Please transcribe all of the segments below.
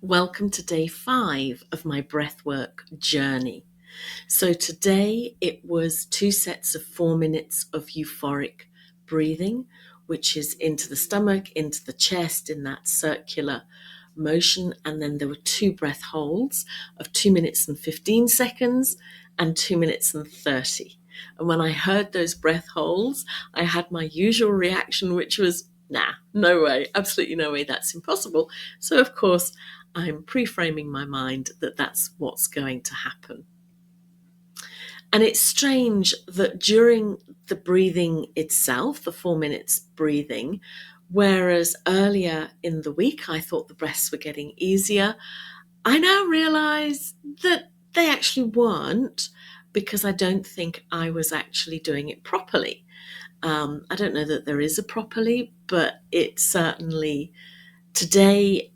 Welcome to day 5 of my breathwork journey. So today it was 2 sets of 4 minutes of euphoric breathing, which is into the stomach, into the chest in that circular motion. And then there were 2 breath holds of 2 minutes and 15 seconds and 2 minutes and 30. And when I heard those breath holds, I had my usual reaction, which was, nah, no way, absolutely no way, that's impossible. So of course, I'm pre-framing my mind that that's what's going to happen. And it's strange that during the breathing itself, the 4 minutes breathing, whereas earlier in the week I thought the breaths were getting easier, I now realize that they actually weren't, because I don't think I was actually doing it properly. I don't know that there is a properly, but it certainly today,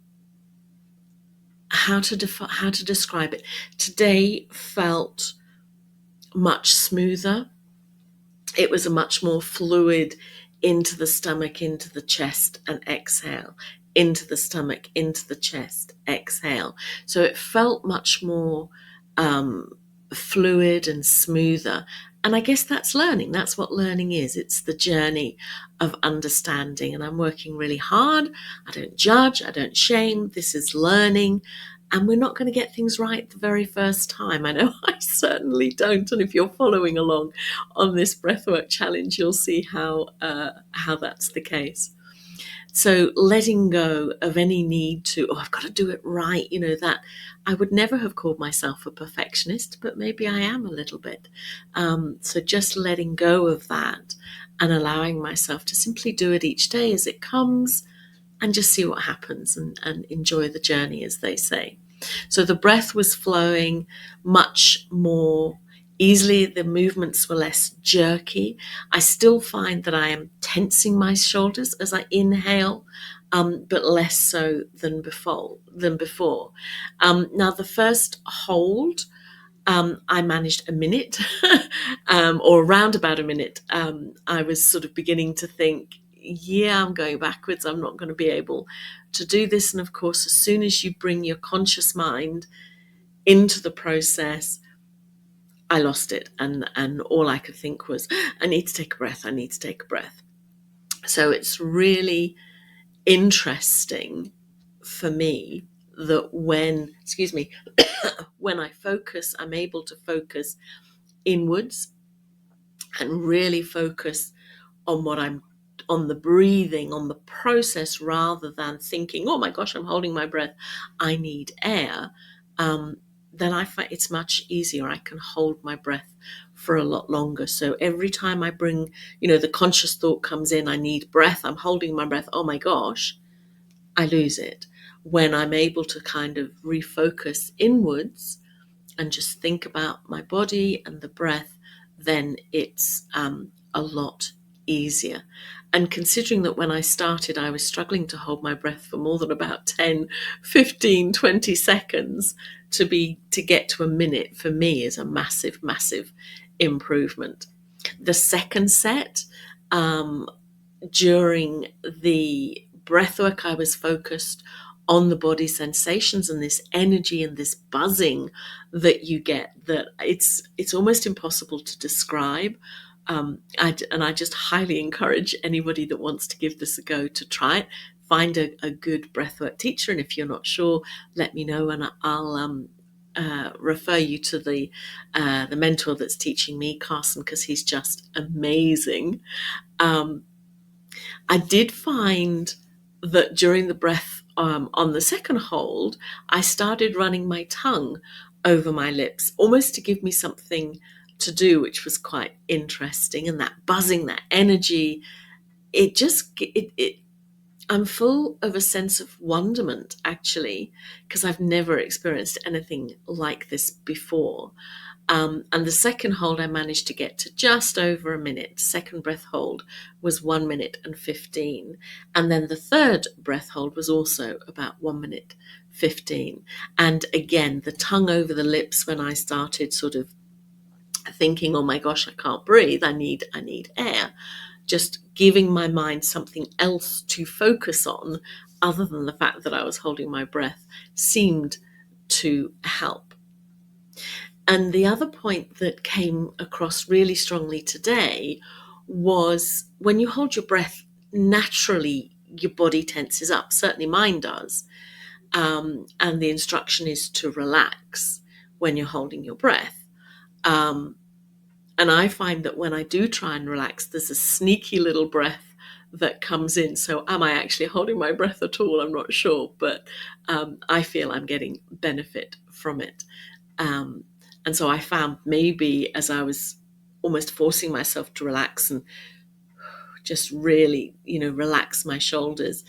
how to describe it, today felt much smoother. It was a much more fluid into the stomach, into the chest, and exhale, into the stomach, into the chest, exhale. So it felt much more fluid and smoother. And I guess that's learning. That's what learning is. It's the journey of understanding. And I'm working really hard. I don't judge. I don't shame. This is learning. And we're not going to get things right the very first time. I know I certainly don't. And if you're following along on this breathwork challenge, you'll see how that's the case. So letting go of any need to, I've got to do it right, that I would never have called myself a perfectionist, but maybe I am a little bit. So just letting go of that and allowing myself to simply do it each day as it comes and just see what happens and enjoy the journey, as they say. So the breath was flowing much more easily. The movements were less jerky. I still find that I am tensing my shoulders as I inhale, but less so than before. Now, the first hold, I managed a minute, or around about a minute. I was sort of beginning to think, yeah, I'm going backwards. I'm not going to be able to do this. And of course, as soon as you bring your conscious mind into the process, I lost it. And all I could think was, I need to take a breath. I need to take a breath. So it's really interesting for me that when I focus, I'm able to focus inwards and really focus on on the breathing, on the process, rather than thinking, oh my gosh, I'm holding my breath, I need air. Then I find it's much easier. I can hold my breath for a lot longer. So every time I bring, the conscious thought comes in, I need breath, I'm holding my breath, oh my gosh, I lose it. When I'm able to kind of refocus inwards and just think about my body and the breath, then it's a lot easier. And considering that when I started, I was struggling to hold my breath for more than about 10, 15, 20 seconds, to get to a minute for me is a massive, massive improvement. The second set, during the breathwork, I was focused on the body sensations and this energy and this buzzing that you get, that it's almost impossible to describe. I just highly encourage anybody that wants to give this a go to try it. Find a good breathwork teacher, and if you're not sure, let me know, and I'll refer you to the mentor that's teaching me, Carson, because he's just amazing. I did find that during the breath, on the second hold, I started running my tongue over my lips, almost to give me something to do, which was quite interesting. And that buzzing, that energy, I'm full of a sense of wonderment, actually, because I've never experienced anything like this before. And the second hold, I managed to get to just over a minute. Second breath hold was 1 minute and 15. And then the third breath hold was also about 1 minute 15. And again, the tongue over the lips, when I started sort of thinking, oh my gosh, I can't breathe, I need air, just giving my mind something else to focus on, other than the fact that I was holding my breath, seemed to help. And the other point that came across really strongly today was when you hold your breath, naturally your body tenses up. Certainly mine does. And the instruction is to relax when you're holding your breath. And I find that when I do try and relax, there's a sneaky little breath that comes in. So am I actually holding my breath at all? I'm not sure, but I feel I'm getting benefit from it. And so I found maybe as I was almost forcing myself to relax and just really, relax my shoulders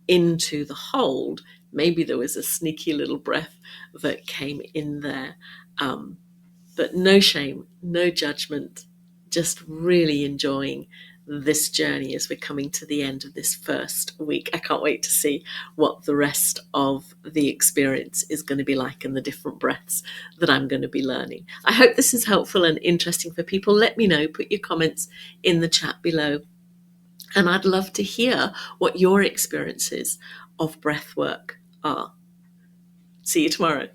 into the hold, maybe there was a sneaky little breath that came in there. But no shame, no judgment, just really enjoying this journey as we're coming to the end of this first week. I can't wait to see what the rest of the experience is going to be like and the different breaths that I'm going to be learning. I hope this is helpful and interesting for people. Let me know, put your comments in the chat below. And I'd love to hear what your experiences of breath work are. See you tomorrow.